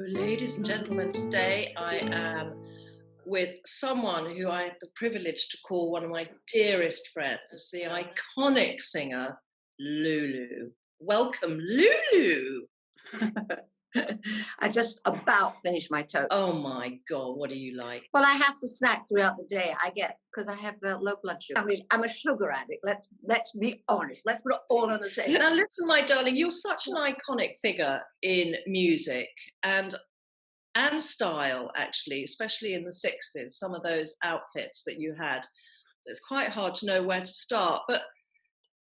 Ladies and gentlemen, today I am with someone who I have the privilege to call one of my dearest friends, the iconic singer, Lulu. Welcome, Lulu. I just about finished my toast. Oh my God, what do you like? Well, I have to snack throughout the day. Because I have low blood sugar. I'm a sugar addict. Let's be honest. Let's put it all on the table. Now listen, my darling, you're such an iconic figure in music and style, actually, especially in the 60s, some of those outfits that you had. It's quite hard to know where to start. But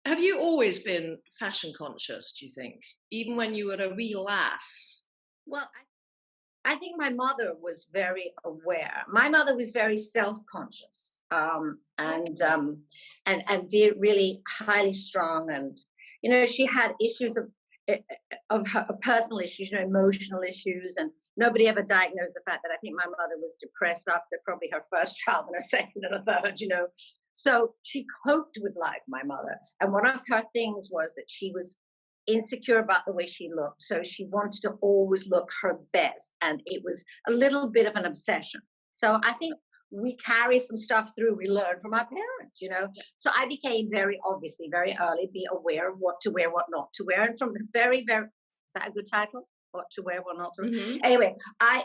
have you always been fashion conscious, do you think? Even when you were a wee lass? Well, I think my mother was very aware. My mother was very self-conscious and really highly strung. And, she had issues of her personal issues, emotional issues. And nobody ever diagnosed the fact that I think my mother was depressed after probably her first child and a second and a third, So she coped with life, my mother. And one of her things was that she was insecure about the way she looked. So she wanted to always look her best. And it was a little bit of an obsession. So I think we carry some stuff through we learned from our parents, So I became very early, be aware of what to wear, what not to wear. And from the very, very, is that a good title? What to wear, what not to wear? Mm-hmm. Anyway,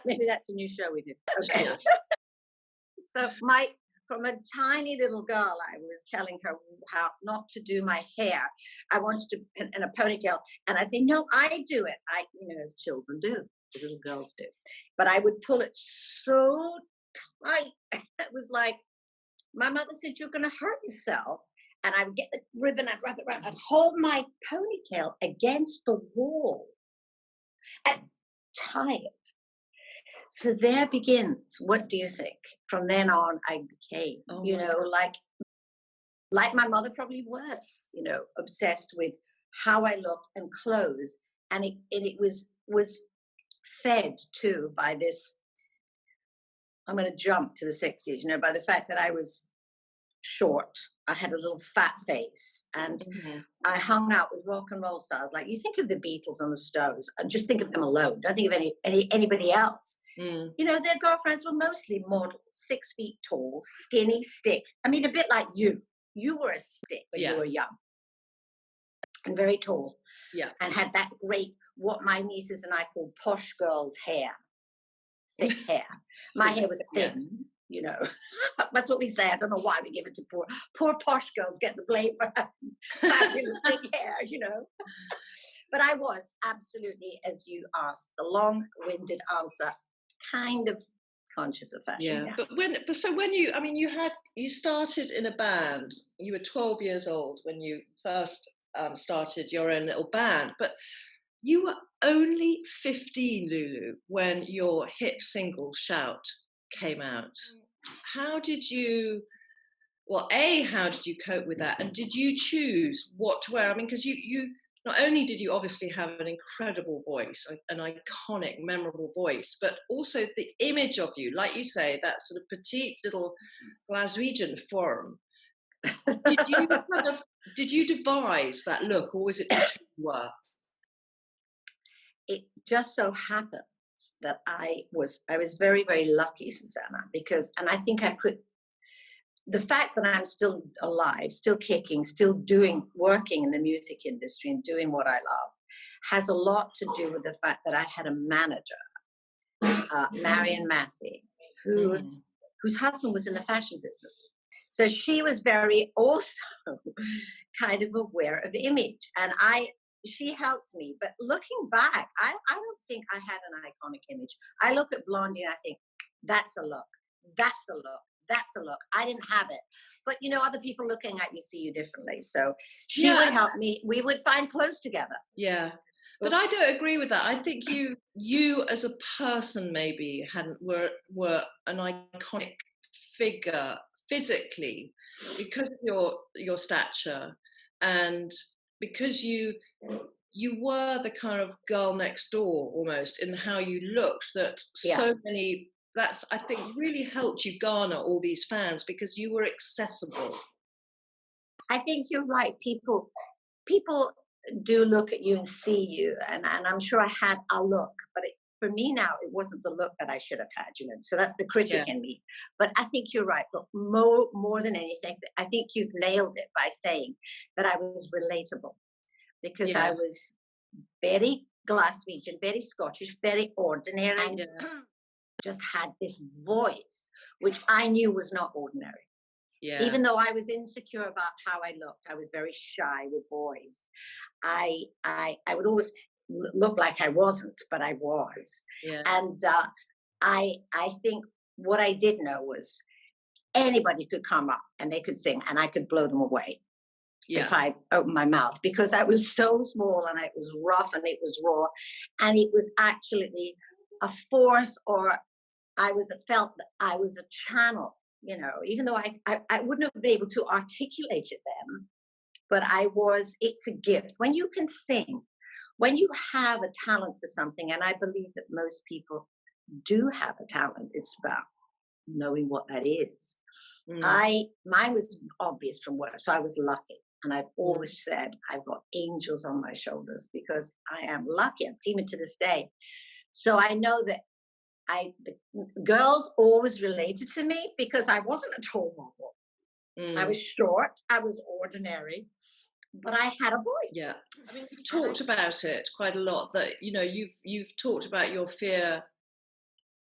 maybe that's a new show we did. Okay. So from a tiny little girl, I was telling her how not to do my hair. I wanted to in a ponytail, and I'd say, "No, I do it." As children do, as little girls do. But I would pull it so tight. It was like my mother said, "You're going to hurt yourself." And I would get the ribbon, I'd wrap it around, I'd hold my ponytail against the wall and tie it. So there begins. What do you think? From then on, I became, like my mother, probably worse, obsessed with how I looked and clothes. And it was fed too by this, I'm going to jump to the 60s, by the fact that I was short. I had a little fat face, and I hung out with rock and roll stars. Like, you think of the Beatles and the Stones, and just think of them alone. Don't think of anybody else. Their girlfriends were mostly models, 6 feet tall, skinny, stick. I mean, a bit like you. You were a stick when you were young, and very tall. Yeah, and had that great, what my nieces and I call posh girls' hair, thick hair. My hair was thin. That's what we say. I don't know why we give it to poor posh girls, get the blame for having fabulous thick hair, But I was absolutely, as you asked, the long-winded answer, kind of conscious of fashion. Yeah. But when you started in a band. You were 12 years old when you first started your own little band, but you were only 15, Lulu, when your hit single "Shout" came out. How did you cope with that? And did you choose what to wear? I mean, because you not only did you obviously have an incredible voice, an iconic, memorable voice, but also the image of you, like you say, that sort of petite little Glaswegian form. Did you devise that look, or was it just who you were? It just so happens that I was very, very lucky, Susannah, and I think I put the fact that I'm still alive, still kicking, still working in the music industry and doing what I love has a lot to do with the fact that I had a manager, Marion Massey, whose husband was in the fashion business. So she was very also kind of aware of image, and she helped me. But looking back, I don't think I had an iconic image. I look at Blondie and I think, that's a look, that's a look, that's a look. I didn't have it. But, other people looking at you see you differently. So she would help me. We would find clothes together. Yeah. But I don't agree with that. I think you as a person maybe were an iconic figure physically because of your stature, and because you were the kind of girl next door almost in how you looked, that so many, that's, I think, really helped you garner all these fans because you were accessible. I think you're right. People do look at you and see you, and I'm sure I had a look, but for me now, it wasn't the look that I should have had, so that's the critic in me. But I think you're right. But more than anything, I think you've nailed it by saying that I was relatable, because I was very Glaswegian, very Scottish, very ordinary, and just had this voice, which I knew was not ordinary. Yeah. Even though I was insecure about how I looked, I was very shy with boys. I would always look like I wasn't, but I was. Yeah. And I think what I did know was anybody could come up and they could sing, and I could blow them away if I opened my mouth, because I was so small and it was rough and it was raw, and it was actually a force, or felt that I was a channel. Even though I wouldn't have been able to articulate it then, but it's a gift. When you can sing, when you have a talent for something, and I believe that most people do have a talent, it's about knowing what that is. Mine was obvious from work, so I was lucky. And I've always said I've got angels on my shoulders, because I am lucky. Even to this day. So I know that the girls always related to me, because I wasn't a tall model. I was short, I was ordinary, but I had a voice. Yeah. I mean, you've talked about it quite a lot, that, you've talked about your fear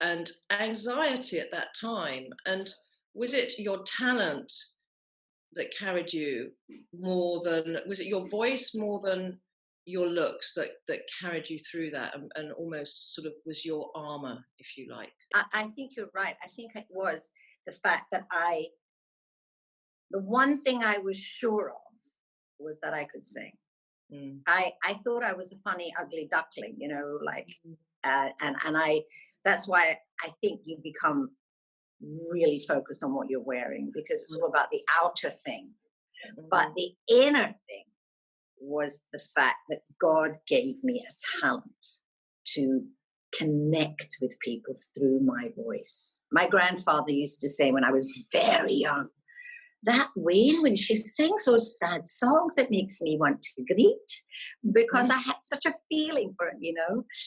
and anxiety at that time. And was it your talent that carried you more than, was it your voice more than your looks that carried you through that, and almost sort of was your armor, if you like? I think you're right. I think it was the fact that the one thing I was sure of was that I could sing. I thought I was a funny, ugly duckling, and that's why I think you become really focused on what you're wearing, because it's all about the outer thing. But the inner thing was the fact that God gave me a talent to connect with people through my voice. My grandfather used to say when I was very young, that Wayne, when she sings those sad songs, it makes me want to greet, because I had such a feeling for it,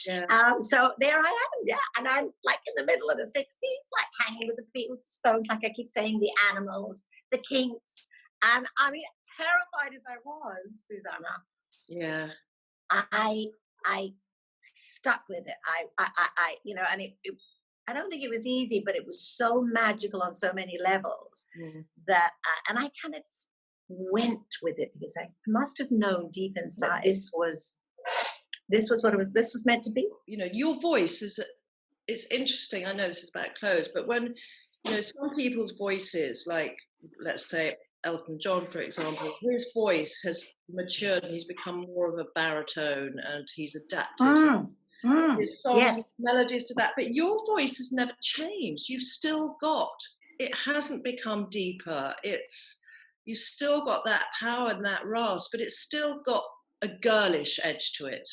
Yeah. So there I am, and I'm like in the middle of the 60s, like hanging with the Beatles, Stones, like I keep saying, the Animals, the Kinks. And I mean, terrified as I was, Susannah, I stuck with it. And I don't think it was easy, but it was so magical on so many levels that, and I kind of went with it, because I must have known deep inside this was what it was. This was meant to be. Your voice it's interesting. I know this is about clothes, but when some people's voices, like let's say Elton John, for example, his voice has matured and he's become more of a baritone, and he's adapted his songs, his melodies to that. But your voice has never changed. You've still got, it hasn't become deeper. You've still got that power and that rasp, but it's still got a girlish edge to it.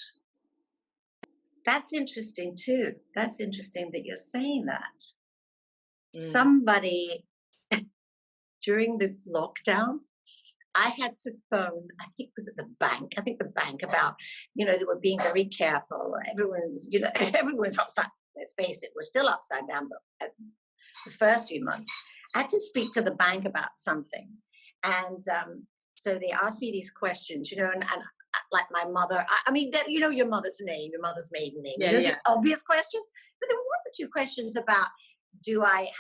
That's interesting too. That's interesting that you're saying that. Somebody during the lockdown, I had to phone, I think it was at the bank, about, they were being very careful. Everyone's upside, let's face it, we're still upside down, but the first few months, I had to speak to the bank about something. And so they asked me these questions, and like my mother, I mean, that, your mother's name, your mother's maiden name, the obvious questions, but there were one or two questions about, do I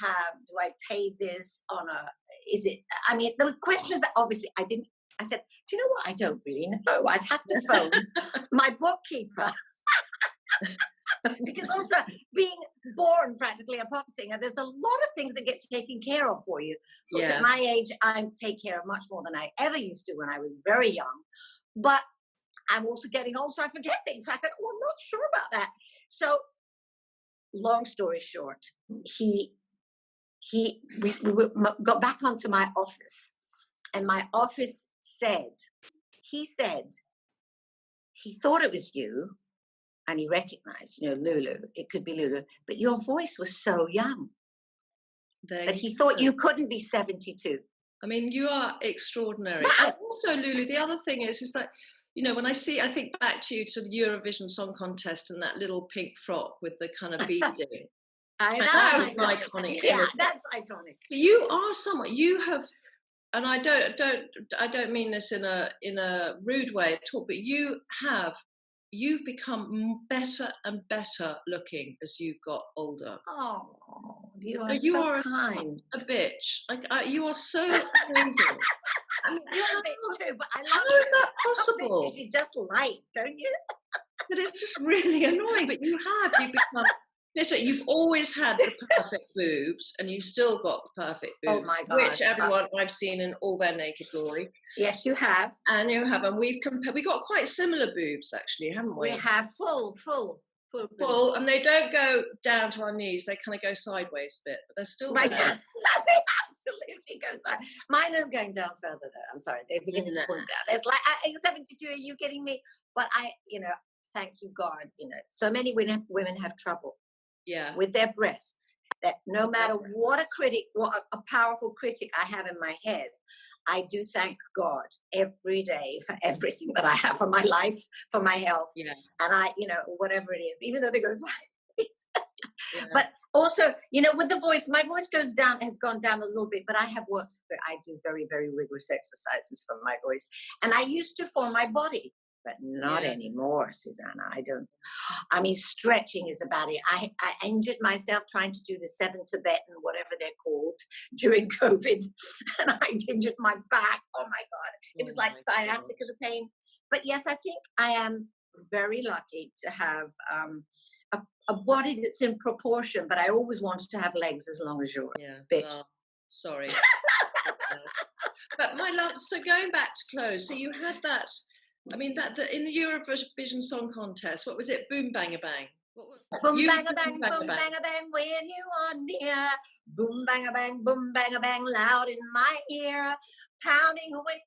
pay this on there were questions that obviously I said, do you know what? I don't really know. I'd have to phone my bookkeeper. Because also being born practically a pop singer, there's a lot of things that get taken care of for you. Because at my age, I take care of much more than I ever used to when I was very young. But I'm also getting old, so I forget things. So I said, I'm not sure about that. So long story short, we got back onto my office, and my office he said he thought it was you, and he recognized, Lulu, it could be Lulu, but your voice was so young that he thought you couldn't be 72. I mean, you are extraordinary. And also, Lulu, the other thing is that you know, when I think back to the Eurovision Song Contest and that little pink frock with the kind of beading. I know. That was an iconic Yeah, image. that's iconic. But you are someone, you have, and I don't mean this in a rude way at all, but you've become better and better looking as you've got older. Oh, you are You so are kind. a bitch. Like you are so amazing. I mean, you're a bitch too, but I love How you. is that possible? You just like, don't you? But it's just really annoying. But you've become better. You've always had the perfect boobs, and you've still got the perfect boobs. Oh my God! Which everyone I've seen in all their naked glory. Yes, you have. And you have, and we've got quite similar boobs, actually, haven't we? We have full Full, and they don't go down to our knees. They kind of go sideways a bit, but they're still right. there. They absolutely go side. Mine is going down further though. I'm sorry, they're beginning to pull down. It's like 72. Are you kidding me? But thank you God. So many women have trouble. Yeah. With their breasts. That no matter what a powerful critic I have in my head, I do thank God every day for everything that I have, for my life, for my health, and whatever it is, even though they go sideways. But also, with the voice, my voice has gone down a little bit, but I do very, very rigorous exercises for my voice, and I used to for my body, but not anymore, Susannah. I mean, stretching is about it. I injured myself trying to do the 7 Tibetan, whatever they're called, during COVID. And I injured my back. Oh my God. It was like sciatica, the pain. But yes, I think I am very lucky to have a body that's in proportion, but I always wanted to have legs as long as yours. Yeah. Bitch. Well, sorry. But my love, so going back to clothes, so you had that. I mean, that in the Eurovision Song Contest, what was it? Boom, bang, a bang. Boom, bang, a bang, boom, bang, a bang, when you are near. Boom, bang, a bang, loud in my ear. Pounding away,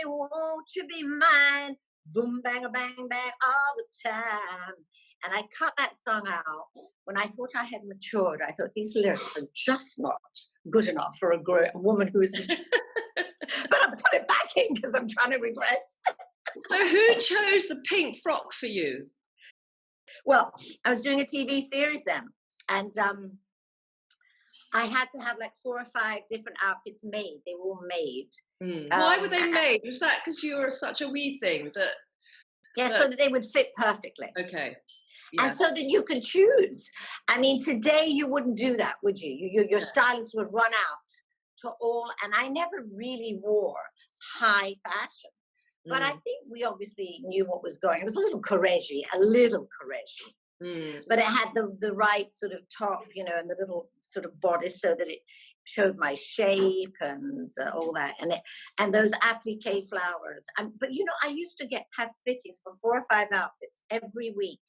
won't you be mine? Boom, bang, bang all the time. And I cut that song out when I thought I had matured. I thought these lyrics are just not good enough for a woman who is mature. But I put it back in because I'm trying to regress. So who chose the pink frock for you? Well, I was doing a TV series then, and I had to have like 4 or 5 different outfits made. They were all made. Why were they made? Was that because you were such a wee thing that? Yeah, so that they would fit perfectly. Okay. Yeah. And so that you can choose. I mean, today you wouldn't do that, would you? Your stylist would run out to all, and I never really wore high fashion. But I think we obviously knew what was going. It was a little Correggi. But it had the right sort of top, and the little sort of bodice so that it showed my shape and all that. And those applique flowers. But I used to have fittings for 4 or 5 outfits every week.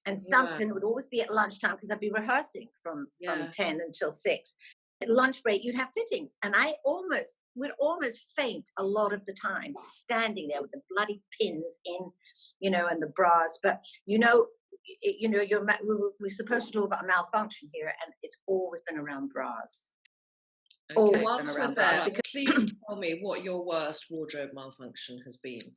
And something would always be at lunchtime because I'd be rehearsing from 10 until 6. At lunch break, you'd have fittings, and I would almost faint a lot of the time, standing there with the bloody pins in, and the bras. But we're supposed to talk about malfunction here, and it's always been around bras. Okay. Always been around bras. Please tell me what your worst wardrobe malfunction has been.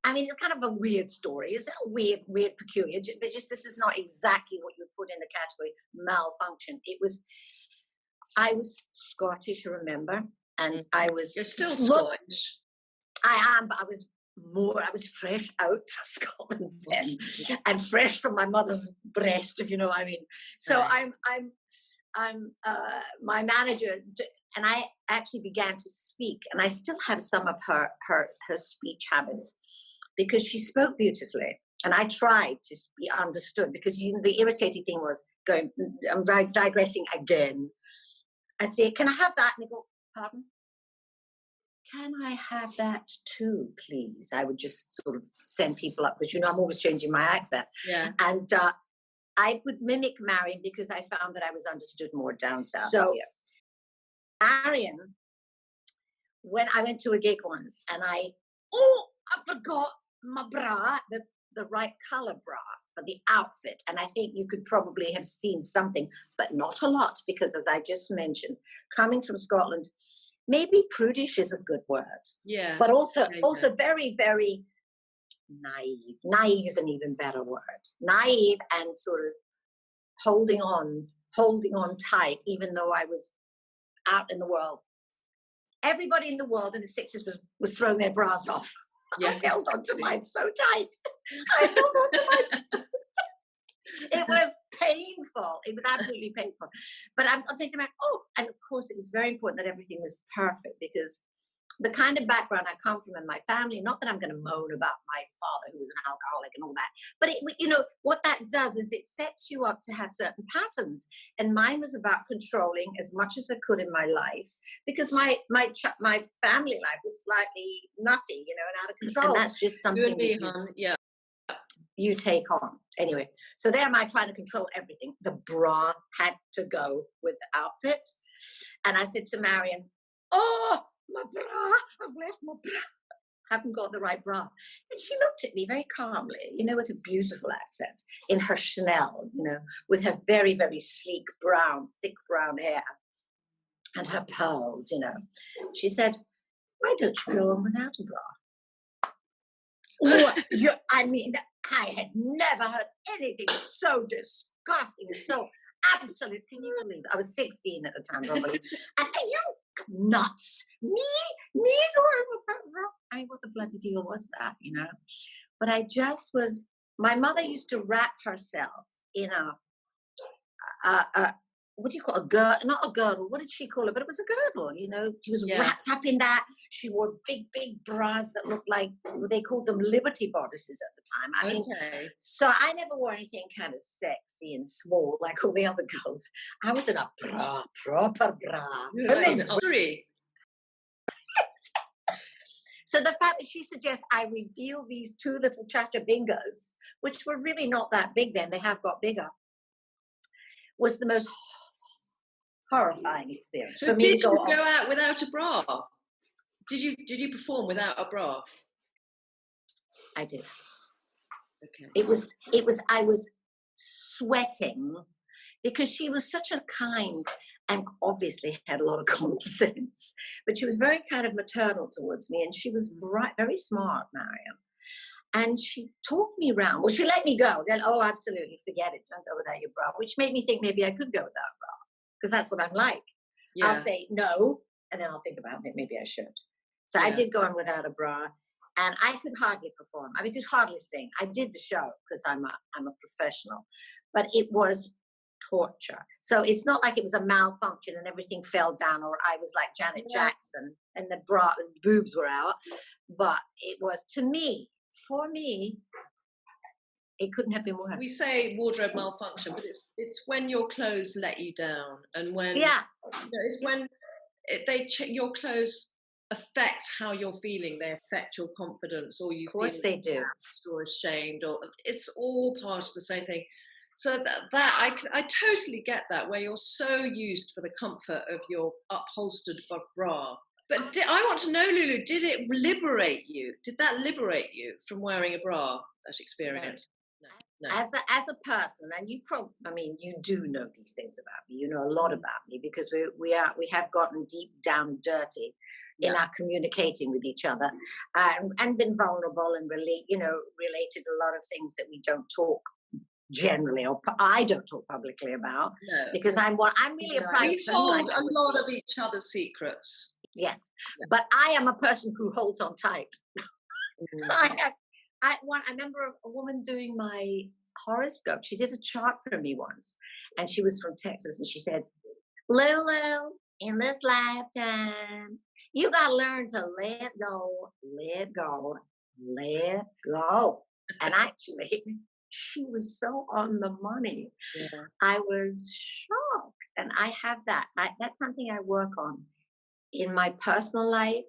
I mean, it's kind of a weird story. It's not weird, peculiar, but just this is not exactly what you would put in the category malfunction. I was Scottish, remember? And I was... You're still Scottish. I am, but I was fresh out of Scotland then, and fresh from my mother's breast, if you know what I mean. So I'm my manager, and I actually began to speak, and I still have some of her speech habits, because she spoke beautifully. And I tried to be understood, because the irritating thing was I'm digressing again. I'd say, can I have that? And they go, pardon? Can I have that too, please? I would just sort of send people up, because, I'm always changing my accent. Yeah. And I would mimic Marion, because I found that I was understood more down south. So, Marion, when I went to a gig once, and I forgot my bra, the right color bra for the outfit. And I think you could probably have seen something, but not a lot, because as I just mentioned, coming from Scotland, maybe prudish is a good word. Yeah. But also very, very naive. Naive is an even better word. Naive and sort of holding on tight, even though I was out in the world. Everybody in the world in the 60s was throwing their bras off. Yes. I held on to mine so tight. I held on to mine so tight. It was painful. It was absolutely painful. But I'm saying to myself, and of course it was very important that everything was perfect, because the kind of background I come from in my family, not that I'm going to moan about my father who was an alcoholic and all that, but what that does is it sets you up to have certain patterns. And mine was about controlling as much as I could in my life, because my family life was slightly nutty, and out of control. And that's just something you take on. Anyway, so there am I trying to control everything. The bra had to go with the outfit. And I said to Marion, my bra, I've left my bra. I haven't got the right bra. And she looked at me very calmly, with a beautiful accent, in her Chanel, with her very, very sleek thick brown hair and her pearls, She said, why don't you go on without a bra? I had never heard anything so disgusting, so absolute. Can you believe it? I was 16 at the time, probably. And you nuts. Me going with that bra. What the bloody deal was that, But I just was. My mother used to wrap herself in a what do you call a girdle? Not a girdle. What did she call it? But it was a girdle. She was wrapped up in that. She wore big bras that looked like, they called them Liberty bodices at the time. So I never wore anything kind of sexy and small like all the other girls. I was in a bra, proper bra. So the fact that she suggests I reveal these two little chacha-bingas, which were really not that big then, they have got bigger, was the most horrifying experience. So did you go out without a bra? Did you perform without a bra? I did. Okay. I was sweating because she was such a kind and obviously had a lot of common sense, but she was very kind of maternal towards me, and she was very smart, Mariam. And she talked me around. Well, she let me go. Then, absolutely, forget it. Don't go without your bra, which made me think maybe I could go without a bra, because that's what I'm like. Yeah. I'll say no, and then I'll think about it. Maybe I should. So I did go on without a bra, and I could hardly perform. I could hardly sing. I did the show because I'm a professional, but it was torture. So it's not like it was a malfunction and everything fell down, or I was like Janet Jackson and the boobs were out. But it was, for me, it couldn't have been worse. We say wardrobe malfunction, but it's when your clothes let you down, and when it's when your clothes affect how you're feeling. They affect your confidence, or you feel they do, or ashamed, or it's all part of the same thing. So that I totally get that, where you're so used for the comfort of your upholstered bra. But I want to know, Lulu, did it liberate you? Did that liberate you from wearing a bra, that experience? No. As a person, and you you do know these things about me. You know a lot about me, because we have gotten deep down and dirty in our communicating with each other, and been vulnerable and related a lot of things that we don't talk generally, or I don't talk publicly about, because I'm really a private person. We hold a lot of each other's secrets. Yes, but I am a person who holds on tight. I remember a woman doing my horoscope. She did a chart for me once, and she was from Texas, and she said, Lulu, in this lifetime, you got to learn to let go, let go, let go. And actually, she was so on the money. Yeah. I was shocked, and I have that. That's something I work on in my personal life,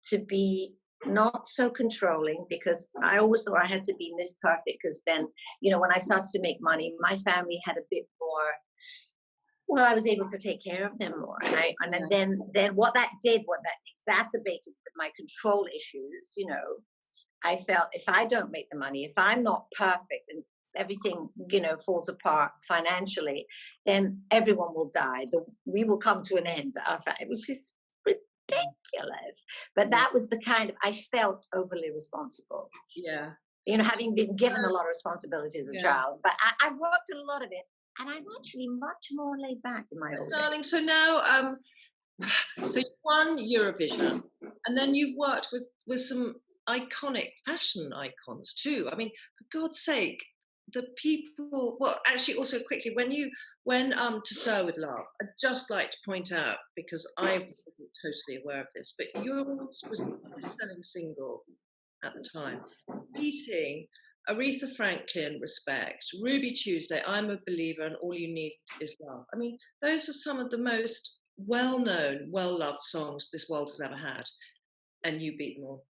to be not so controlling, because I always thought I had to be Miss Perfect, because then, when I started to make money, my family had a bit more, I was able to take care of them more. And then what that exacerbated my control issues, I felt if I don't make the money, if I'm not perfect and everything, falls apart financially, then everyone will die. We will come to an end. It was just ridiculous. But that was the kind of, I felt overly responsible. Yeah. You know, having been given a lot of responsibility as a Yeah. child. But I worked in a lot of it. And I'm actually much more laid back in my old Darling, age. so now, so you won Eurovision, and then you worked with some iconic fashion icons too. I mean, for God's sake, the people. Well, actually, also quickly, when To Sir with Love, I'd just like to point out, because I wasn't totally aware of this, but yours was the best-selling single at the time, beating Aretha Franklin, Respect, Ruby Tuesday, I'm a Believer, and All You Need Is Love. I mean, those are some of the most well-known, well-loved songs this world has ever had, and you beat them all.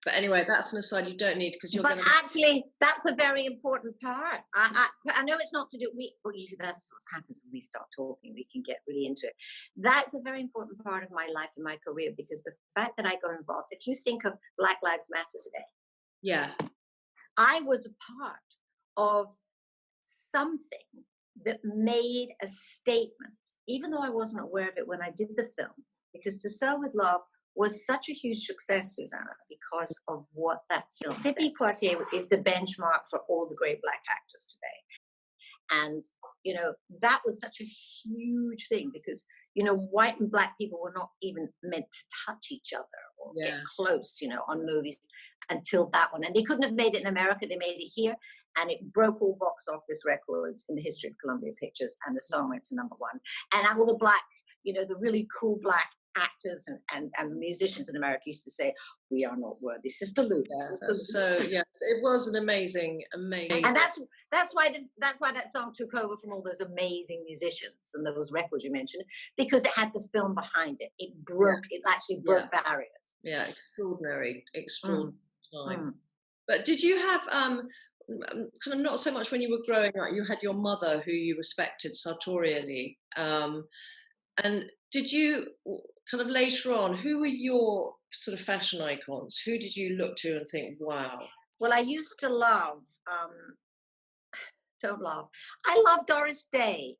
But anyway, that's an aside you don't need, because you're But going to... actually, that's a very important part. I know it's not to do. That's what happens when we start talking. We can get really into it. That's a very important part of my life and my career, because the fact that I got involved. If you think of Black Lives Matter today, Yeah, I was a part of something that made a statement, even though I wasn't aware of it when I did the film, because To Sir with Love was such a huge success, Susannah, because of what that film said. Sidney Poitier is the benchmark for all the great Black actors today. And, you know, that was such a huge thing, because, you know, white and Black people were not even meant to touch each other or get close, you know, on movies until that one. And they couldn't have made it in America. They made it here. And it broke all box office records in the history of Columbia Pictures. And the song went to #1. And all the Black, you know, the really cool Black actors and musicians in America used to say, "We are not worthy, Sister Lou." So yes, it was an amazing. And that's why that song took over from all those amazing musicians and those records you mentioned, because it had the film behind it. It actually broke barriers. Yeah, extraordinary time. But did you have kind of, not so much when you were growing up, you had your mother who you respected sartorially, and did you kind of later on, who were your sort of fashion icons? Who did you look to and think, wow? Well, I used to love, I love Doris Day.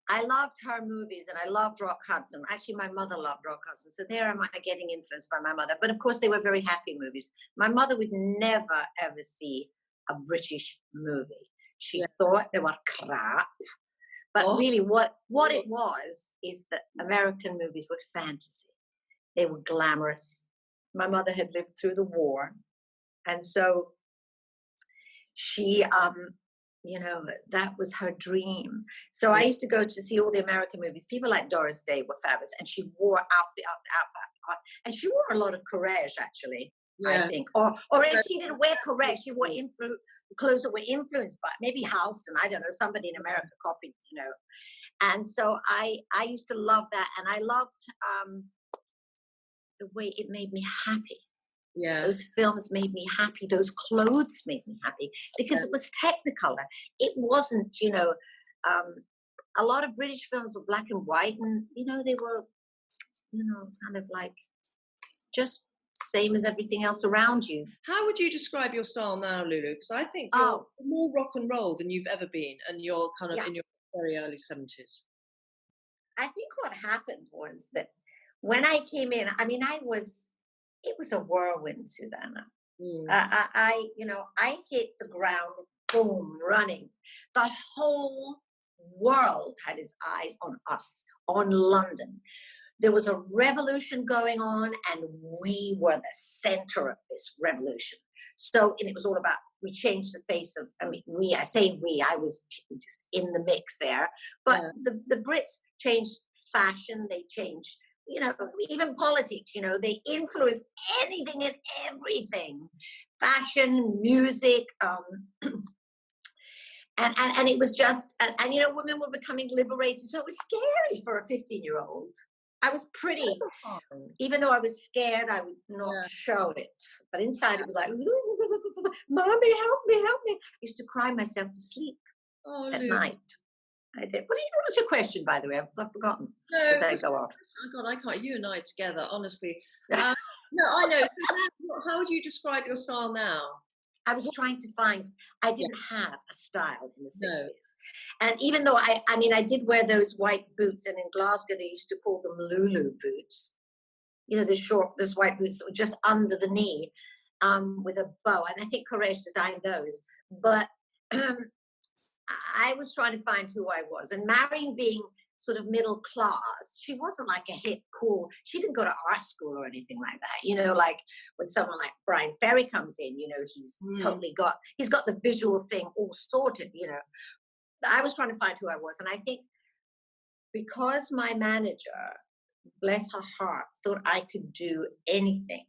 I loved her movies, and I loved Rock Hudson. Actually, my mother loved Rock Hudson. So there am I getting influenced by my mother. But of course, they were very happy movies. My mother would never, ever see a British movie. She thought they were crap. But really, what it was is that American movies were fantasy. They were glamorous. My mother had lived through the war. And so she, you know, that was her dream. So I used to go to see all the American movies. People like Doris Day were fabulous. And she wore outfit after outfit. And she wore a lot of courage, actually, I think. Or if she didn't wear courage, she wore clothes that were influenced by maybe Halston, I don't know, somebody in America copied, you know. And so I used to love that. And I loved the way it made me happy. Yeah. Those films made me happy. Those clothes made me happy, because it was Technicolor. It wasn't, you know, a lot of British films were black and white, and, you know, they were, you know, kind of like just same as everything else around you. How would you describe your style now, Lulu? Because I think you're more rock and roll than you've ever been, and you're kind of in your very early 70s. I think what happened was that when I came in, I mean, it was a whirlwind, Susannah. I hit the ground, boom, running. The whole world had its eyes on us, on London. There was a revolution going on, and we were the center of this revolution. So, and it was all about, we changed the face of, I mean, I say we, I was just in the mix there. But the Brits changed fashion, they changed, you know, even politics, you know, they influence anything and everything, fashion, music, and it was just, and you know, women were becoming liberated, so it was scary for a 15-year-old. I was pretty, even though I was scared, I would not show it, but inside it was like, "Mommy, help me, help me." I used to cry myself to sleep at night. I did. What was your question, by the way? I've forgotten. No, I go off. Oh God, I can't. You and I together, honestly. No, I know. So how would you describe your style now? I was trying to find. I didn't have a style in the 60s, and even though I mean, I did wear those white boots, and in Glasgow they used to call them Lulu boots. those white boots that were just under the knee, with a bow. And I think Koresh designed those. But I was trying to find who I was. And Marion, being sort of middle class, she wasn't like a hip, cool. She didn't go to art school or anything like that. Like when someone like Brian Ferry comes in, he's he's got the visual thing all sorted. I was trying to find who I was. And I think because my manager, bless her heart, thought I could do anything.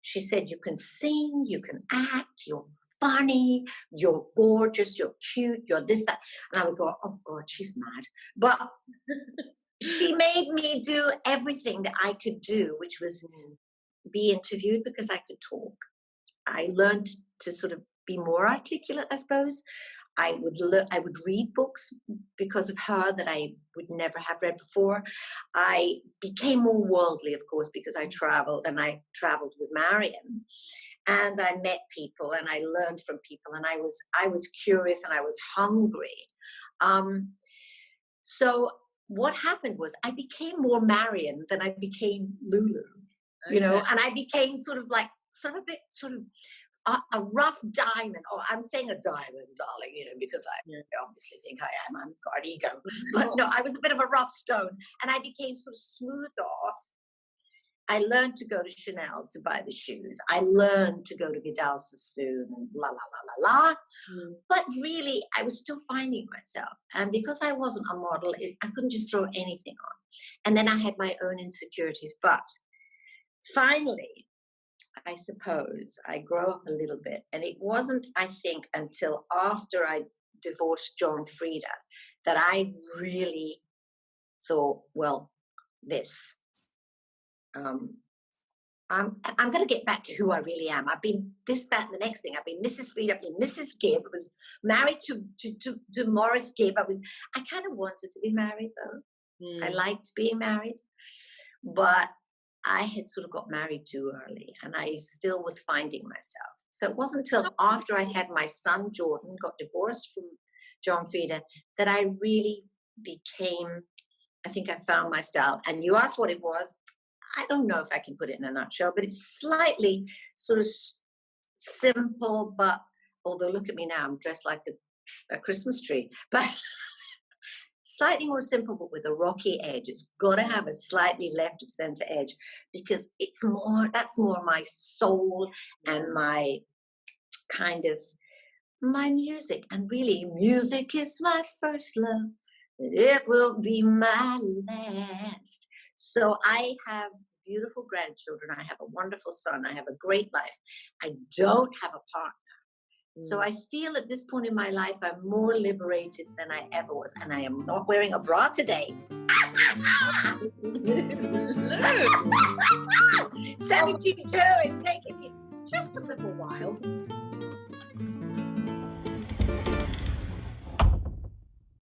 She said, you can sing, you can act, you're funny, you're gorgeous, you're cute, you're this, that. And I would go, oh God, she's mad. But she made me do everything that I could do, which was be interviewed because I could talk. I learned to sort of be more articulate, I suppose. I would read books because of her that I would never have read before. I became more worldly, of course, because I traveled, and I traveled with Marion, and I met people, and I learned from people, and I was curious, and I was hungry. So what happened was I became more Marion than I became Lulu, and I became sort of a bit a rough diamond. Oh, I'm saying a diamond, darling, because I obviously think I am. I'm got ego. But no, I was a bit of a rough stone. And I became sort of smoothed off. I learned to go to Chanel to buy the shoes. I learned to go to Vidal Sassoon and la, la, la, la, la. But really, I was still finding myself. And because I wasn't a model, I couldn't just throw anything on. And then I had my own insecurities. But finally, I suppose I grew up a little bit, and it wasn't, I think, until after I divorced John Frieda that I really thought, well, this, I'm going to get back to who I really am. I've been this, that, and the next thing. I've been Mrs. Frieda, I've been Mrs. Gibb. I was married to Morris Gibb. I kind of wanted to be married, though. I liked being married, but I had sort of got married too early, and I still was finding myself. So it wasn't until after I had my son, Jordan, got divorced from John Frieda, that I really became, I think I found my style. And you asked what it was. I don't know if I can put it in a nutshell, but it's slightly sort of simple, but although look at me now, I'm dressed like a Christmas tree, but slightly more simple, but with a rocky edge. It's got to have a slightly left of center edge, because that's more my soul and my kind of my music. And really, music is my first love. It will be my last. So I have beautiful grandchildren. I have a wonderful son. I have a great life. I don't have a partner. So I feel at this point in my life, I'm more liberated than I ever was. And I am not wearing a bra today. 72, it's taken me just a little while.